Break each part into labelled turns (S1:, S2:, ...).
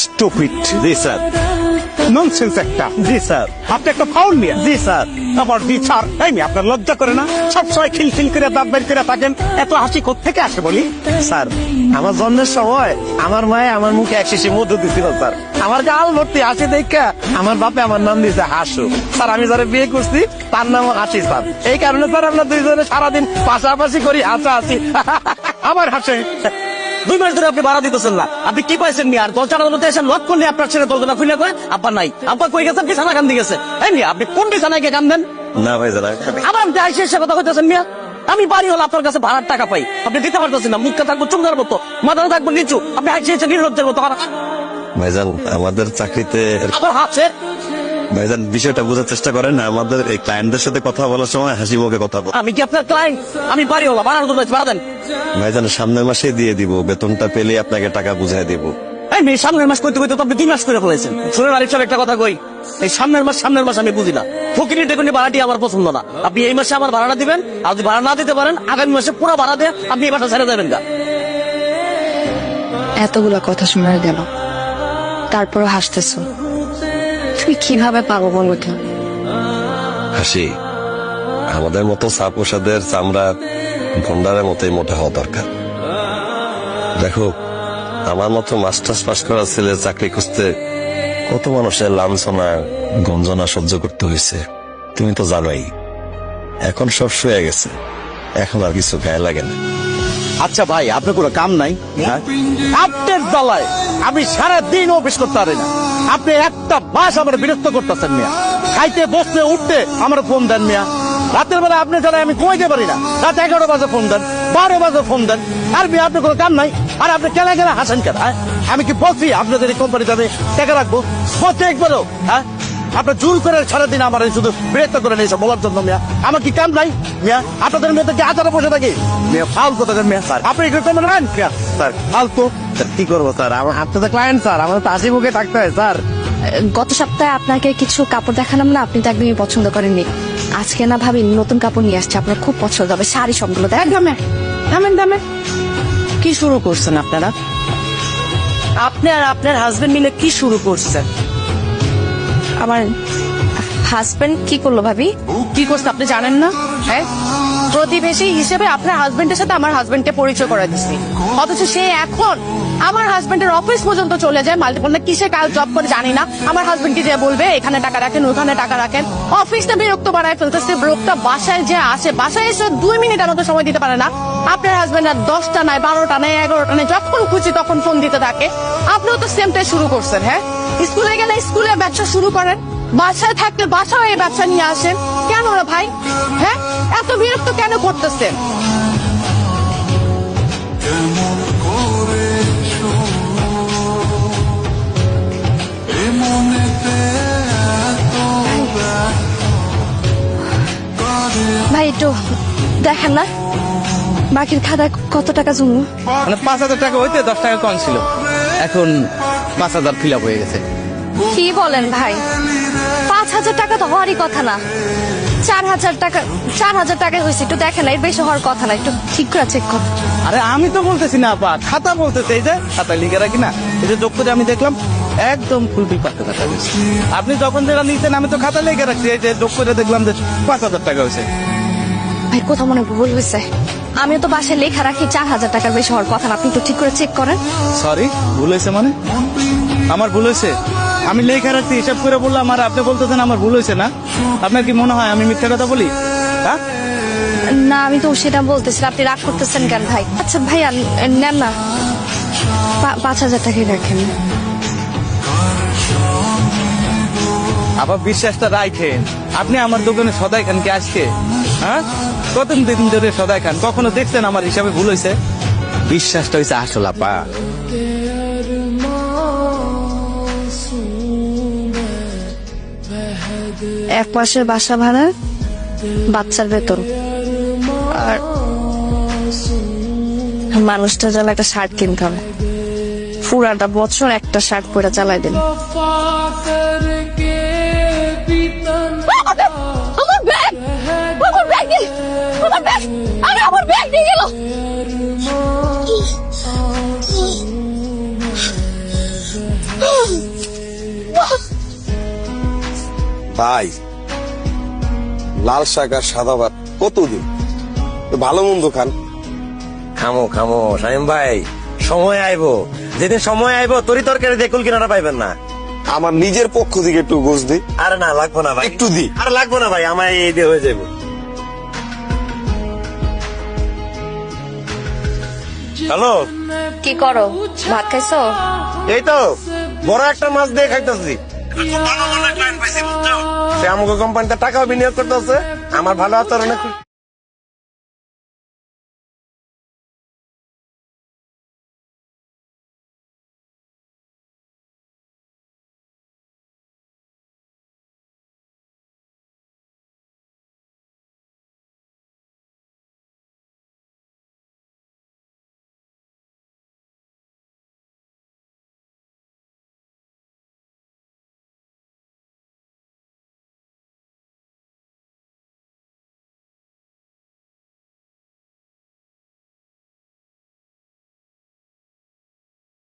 S1: Stupid.
S2: জি sir.
S1: Nonsense একটা।
S2: জি sir.
S1: আপনি একটা ফাউল মিয়া।
S2: জি স্যার।
S1: আবার জি স্যার। এই মেয়ে, আপনার লজ্জা করে না? সবসময় খিলখিল করে দাঁত বের করে থাকেন, এত হাসি কোত্থেকে আসে বলি?
S2: স্যার, আমার জন্মের সময় আমার মায়ে আমার মুখে এক শিশি মধু দিছিল স্যার। আমার গাল ভর্তি হাসি দেখা আমার বাপে আমার নাম দিয়েছে হাসু। স্যার, আমি যারা বিয়ে করছি তার নাম হাসি স্যার। এই কারণে স্যার আমরা দুইজনে সারাদিন পাশাপাশি করি, হাসি।
S1: আবার হাসে।
S3: 2 মাস ধরে আপনি ভাড়া দিতেছেন না। আপনি কি পাইছেন মিয়া? আর দরজার আদালতে এসে লক করলে আপনার ছেলে দরজা খুলে করে আব্বা নাই, আব্বা কই গেছেন? বিছানা কান দিয়ে গেছে। এই মিয়া, আপনি কোন বিছানায় গিয়ে কান দেন?
S2: না ভাই জানা।
S3: আবার আপনি আইসে এসে কথা কইতেছেন মিয়া। আমি বাড়ি হলো আপনার কাছে ভাড়ার টাকা পাই, আপনি দিতে পারতেছেন না। মুখটা থাকবো চুমদার মতো, মাথা থাকবো নিচু, আপনি আইসে এসে নির্লজ্জের মতো
S2: ভাইজান, আমাদের চাকরিতে
S3: আবার হাসে।
S2: ভাইজান বিষয়টা বোঝার চেষ্টা করেন না। আমাদের এই ক্লায়েন্টদের সাথে কথা বলার সময় হাসি মুখে কথা বল।
S3: আমি কি আপনার ক্লায়েন্ট? আমি বাড়ি হলো ভাড়ার জন্য ভাড়া দেন।
S2: ভাইজান, সামনের মাসে দিয়ে দিব, বেতনটা পেলে আপনাকে টাকা বুঝাই দিব।
S3: এই মেয়ে, সামনের মাস করতে করতে তো আপনি 2 মাস করে ফেলেছেন। শুনে আরিফ সাহেব একটা কথা কই, এই সামনের মাস আমি বুঝি না। ফকিনি টেকুনি ভাড়াটি আমার পছন্দ না। আপনি এই মাসে আমার ভাড়াটা দিবেন, আর যদি ভাড়া না দিতে পারেন আগামী মাসে পুরো ভাড়া দিয়ে আপনি এই বাসা ছেড়ে যাবেন গা।
S4: এতগুলা কথা শোনা গেল, তারপরও হাসতেছো। তুমি কিভাবে পারো বলো তো?
S2: হাসি, আমাদের মতো সাপোসাদের চামড়া ভন্ডারের মতোই মোটা হওয়া দরকার। দেখো, আমার মতো মাস্টার্স পাস করা ছেলে চাকরি খুঁজতে কত মানুষের লাঞ্ছনা গঞ্জনা সহ্য করতে হয়েছে তুমি তো জানোই। এখন সব শুয়ে গেছে, এখন আর কিছু গায়ে লাগে না।
S1: আচ্ছা ভাই, আপনার কোনো কাম নাই? হ্যাঁ? আপনার জ্বালায় আমি সারাদিন অফিস করতে পারি না। আপনি একটা মাস আমার বিরক্ত করতেছেন মিয়া। খাইতে বসতে উঠতে আমার ফোন দেন মিয়া। রাতের বেলা আপনি জানায় আমি ঘুমাইতে পারি না। রাত 11 বাজে ফোন দেন, 12 বাজে ফোন দেন। আর মিয়া, আপনার কোনো কাম নাই? আর আপনি কেনা কেনা হাসেন কেন? হ্যাঁ? আমি কি বলছি আপনাদের এই কোম্পানিতে আমি টাকা রাখবো? বলতে একবারও? হ্যাঁ, আপনার জোর করে সারাদিন আমার শুধু বিরক্ত করেন এইসব বলার জন্য মিয়া। আমার কি কাম নাই মিয়া? আপনাদের মধ্যে কি আচারে বসে থাকি মিয়া? ফালতু কথা মিয়া। স্যার, আপনি একটু কমে নেন মিয়া। স্যার, ফালতু।
S2: কি করবো স্যার, আপনি তো ক্লায়েন্ট স্যার, আমার তো হাসি মুখে থাকতে হয় স্যার।
S4: গত সপ্তাহে আপনাকে কিছু কাপড় দেখালাম না, আপনি তো একদমই পছন্দ করেননি। আজকে না ভাবি নতুন কাপড় নিয়ে আসছে, আপনার খুব পছন্দ হবে। শাড়ি সবগুলো দেখ।
S5: থামেন। কি শুরু করছেন আপনারা? আপনি আর আপনার হাজবেন্ড মিলে কি শুরু করছেন?
S4: আমার হাজবেন্ড কি করলো ভাবি?
S5: কি করছে আপনি জানেন না? হ্যাঁ, প্রতিবেশী হিসেবে আপনার হাজবেন্ডের সাথে আমার হাজবেন্ডকে পরিচয় করে দিচ্ছি, অথচ সে এখন আমার হাজবেন্ডের অফিস পর্যন্ত চলে যায়। মাল্টিপল কিসে কাজ জব করে জানি না, আমার হাজবেন্ডকে যে বলবে এখানে টাকা রাখেন ওখানে টাকা রাখেন। অফিসটা বিরক্ত বানায় ফেলতেছে। বিরক্ত বাসায় যে আসে, বাসায় এসে 2 মিনিটের মতো সময় দিতে পারে না। আপনার হাজবেন্ড আর 10টা নাই, 12টা নাই, 11টা নাই, যখন খুশি তখন ফোন দিতে থাকে। আপনিও তো সেমটাই শুরু করছেন। হ্যাঁ, স্কুলে গেলে স্কুলে ব্যবসা শুরু করেন, বাসায় থাকলে বাসায় এই ব্যবসা নিয়ে আসেন। কেন রে ভাই? হ্যাঁ, এত বিরক্ত কেন করতেছেন?
S4: ভাই একটু দেখেন না বাকির খাতা কত টাকা জমু?
S1: মানে 5,000 টাকা হইতে 10 টাকা কম ছিল, এখন 5,000 ফিল আপ হয়ে গেছে।
S4: কি বলেন ভাই? 5,000 টাকা তো হওয়ারই কথা না। 4,000 টাকা হয়েছে। একটু দেখেন না, এর বেশি হওয়ার কথা না। একটু ঠিক করে চেক কর।
S1: আরে আমি তো বলতেছি না আপা, খাতা বলতেছে। এই যে খাতা লিখে রাখি না, এই যে যোগ করে আমি দেখলাম একদম ফুলফিল 5,000 টাকা হয়েছে। আপনি যখন যেটা নিচ্ছেন আমি তো খাতা লিখে রাখছি, এই যে যোগ করে দেখলাম যে 5,000 টাকা হয়েছে।
S4: ভাই কোথাও মনে ভুল হয়েছে। আমিও তো বাসায় লেখা রাখি 4,000 টাকার বেশি হওয়ার কথা না। আপনি একটু ঠিক করে চেক করেন।
S1: সরি, ভুল হয়েছে মানে? আমার ভুল হয়েছে? আমি লেখা রাখছি, হিসাব করে বললাম, আর আপনি বলতেছেন আমার ভুল হয়েছে না? আপনার কি মনে হয় আমি মিথ্যা কথা বলি? হ্যাঁ,
S4: না আমি তো সেটা বলতেছি। আপনি রাগ করতেছেন কেন ভাই? আচ্ছা ভাইয়া নেন না, 5,000 টাকাই রাখেন।
S1: আবার বিশ্বাসটা রাখেন। আপনি আমার দোকানে সদাই খান কি আজকে? হ্যাঁ, কতদিন ধরে সদাই খান, কখনো দেখছেন আমার হিসাবে ভুল হয়েছে? বিশ্বাসটা হয়েছে আসল আপা।
S4: এক মাসের বাসা ভাড়া, বাচ্চার বেতন, আর মানুষটা যেন একটা শার্ট কিনতে হবে। পুরাটা বছর একটা শার্ট পরে চালাই দিন। আমার ব্যাগ নিয়ে গেল।
S2: ভাই লাল শাক আর সাদা ভাত কতদিন ভালো মন্দ খান।
S6: খামো খামো শামিম ভাই, সময় আইবো, যেদিন সময় আইবো তরি তরকারি দেখুল কিনারা পাইবেন না।
S2: আমার নিজের পক্ষ থেকে একটু গোস দি।
S6: আরে না লাগবো না ভাই,
S2: একটু দি।
S6: আরে লাগবো না ভাই, আমার এই দিয়ে হয়ে যাবো। হ্যালো,
S4: কি করো, ভাত খাইছো?
S6: এই তো বড় একটা মাছ দিয়ে খাইতেছি। সে আমাকে কোম্পানিতে টাকাও বিনিয়োগ করতেছে, আমার ভালো আচরণে খুশি।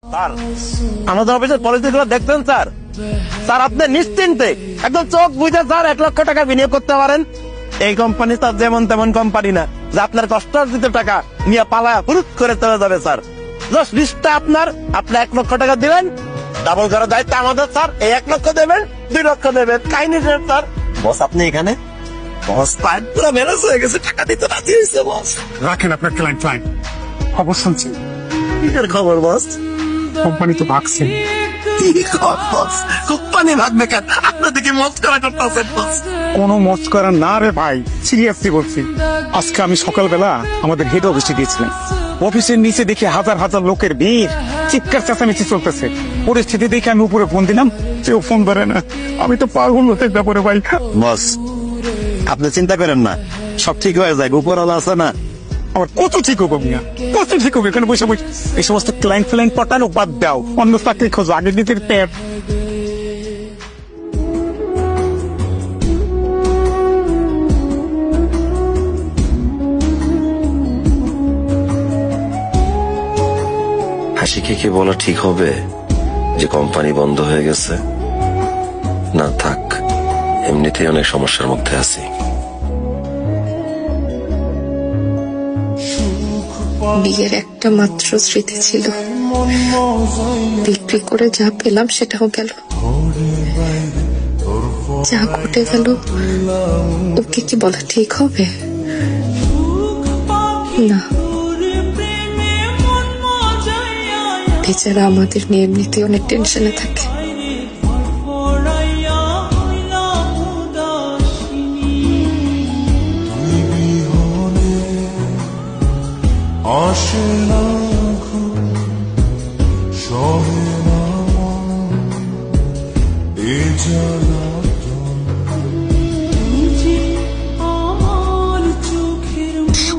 S3: স্যার, আমাদের অফিসের পলিসি গুলো দেখছেন স্যার? স্যার আপনি নিশ্চিন্তে একদম চোখ বুঝে স্যার 1 লক্ষ টাকা বিনিয়োগ করতে পারেন। এই কোম্পানি স্যার যেমন তেমন কোম্পানি না যে আপনার কষ্টার্জিত টাকা নিয়ে পালা হুরুট করে চলে যাবে স্যার। জাস্ট রিস্কটা আপনার, আপনি 1 লক্ষ টাকা দিবেন, ডাবল করার দায়িত্ব আমাদের স্যার। এই 1 লক্ষ দেবেন, 2 লক্ষ দেবেন, কাহিনী শেষ স্যার।
S6: বস আপনি এখানে?
S3: বস পাইপ পুরো ম্যানেজ হয়ে গেছে, টাকা দিতে রাজি হয়েছে বস।
S7: রাখেন আপনার ক্লায়েন্ট খবর শুনছেন?
S3: কিসের খবর বস?
S7: কোম্পানি তো ভাগছে।
S3: কোম্পানি ভাগবে কেন? আপনাদের কি মত করা করতেছেন বস?
S7: কোনো মজ করা না রে ভাই, সিরিয়াসলি বলছি। আজকে আমি সকালবেলা আমাদের হেড অফিসে গিয়েছিলাম। অফিসের নিচে দেখে হাজার হাজার লোকের ভিড়, চিৎকার চেঁচামেচি চলতেছে। পরিস্থিতি দেখে আমি উপরে ফোন দিলাম, কেউ ফোন ধরে না। আমি তো পাগল হতে ব্যাপারে ভাই।
S3: বস আপনি চিন্তা করেন না, সব ঠিক হয়ে যায়, উপরওয়ালা আছে না।
S7: আমার কত ঠিক হবো মিয়া, কত ঠিক হবে? এখানে বসে বসে এই সমস্ত ক্লায়েন্ট পটানো বাদ দাও, অন্য চাকরি খোঁজো, আগে নিজের পেট।
S2: হাসিকে কি বলা ঠিক হবে যে কোম্পানি বন্ধ হয়ে গেছে? না থাক, এমনিতেই অনেক সমস্যার মধ্যে আছি।
S8: বিয়ের একটা মাত্র স্মৃতি ছিল, বিক্রি করে যা পেলাম সেটাও গেল। যা ঘটে গেল ওকে কি বলা ঠিক হবে? না, বেচারা আমাদের নিয়ে এমনিতে অনেক টেনশনে থাকে।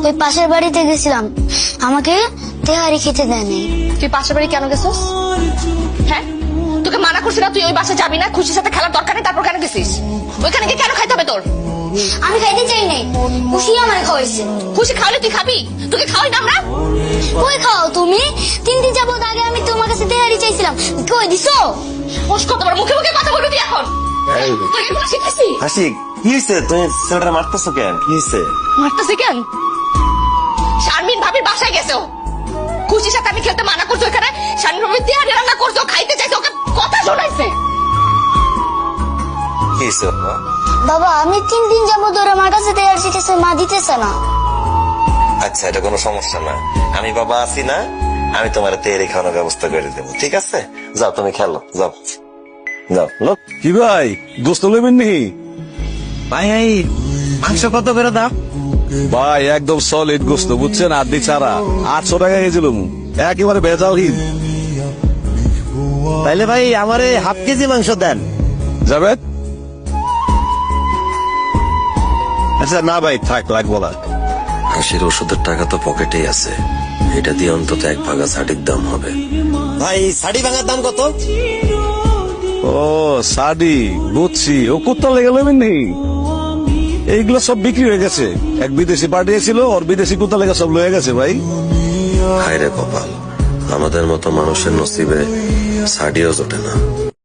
S9: ওই পাশের বাড়িতে গেছিলাম, আমাকে তেহারি খেতে দেয় নাই।
S4: তুই পাশের বাড়ি কেন গেছিস? হ্যাঁ, তোকে মানা করছি না তুই ওই বাসে যাবি না, খুশির সাথে খেলার দরকার নেই, তারপর কেন গেছিস? ওইখানে গিয়ে কেন খাইতে হবে তোর?
S9: আমি খাইতে চাই নাই, খুশি আমার খাওয়াইছে।
S4: খুশি খাওয়ালে তুই খাবি, তোকে খাওয়াই না আমরা?
S9: কই খাও তুমি? 3 দিন যাবত আগে আমি তোমার কাছে তেহারি চাইছিলাম, কই দিছো?
S4: হোস কত বড় মুখে মুখে কথা বলবি তুই এখন? তোকে এগুলো শিখাইছি?
S6: হাসি কি হয়েছে? তুমি ছেলেটা মারতেছো কেন? কি হয়েছে?
S4: মারতেছি কেন? শারমিন ভাবির বাসায় গেছো, খুশির সাথে আমি খেলতে মানা করছো, এখানে শারমিন ভাবি তেহারি রান্না করছো, খাইতে চাইছো, ওকে কথা শোনাইছে।
S6: কি হয়েছে?
S9: বাবা আমি 3 দিন যাবত ওর আমার কাছে তেহারি শিখেছে, মা দিতেছে না।
S6: আচ্ছা, এটা কোনো সমস্যা না, আমি বাবা আছি না, আমি তোমার তেয়ারি খাওয়ানোর ব্যবস্থা করে দেবো, ঠিক আছে? যাও তুমি খেলো, যাও যাও। লোক
S1: কি ভাই, গোস্ত নেবেন নি?
S3: ভাই এই মাংস কত করে দাও?
S1: ভাই একদম সলিড গোস্ত, বুঝছেন? আদি ছাড়া 800 টাকা গেছিল, একেবারে ভেজালহীন।
S3: তাইলে ভাই আমারে হাফ কেজি মাংস দেন।
S1: যাবেন? আচ্ছা না ভাই থাক, লাগবো না।
S2: হাসির ওষুধের টাকা তো পকেটেই আছে, এটা দিয়ে অন্তত 1 ভাগা শাড়ির দাম হবে।
S3: ভাই শাড়ি ভাঙার দাম কত?
S1: ও শাড়ি, বুঝছি। ও কোথা লেগে নেবেন নি? এইগুলো সব বিক্রি হয়ে গেছে। এক বিদেশি পাঠিয়েছিল, ওর বিদেশি কোথা লেগে সব লয়ে গেছে ভাই।
S2: হায় রে কপাল, আমাদের মতো মানুষের নসিবে শাড়িও জোটে না।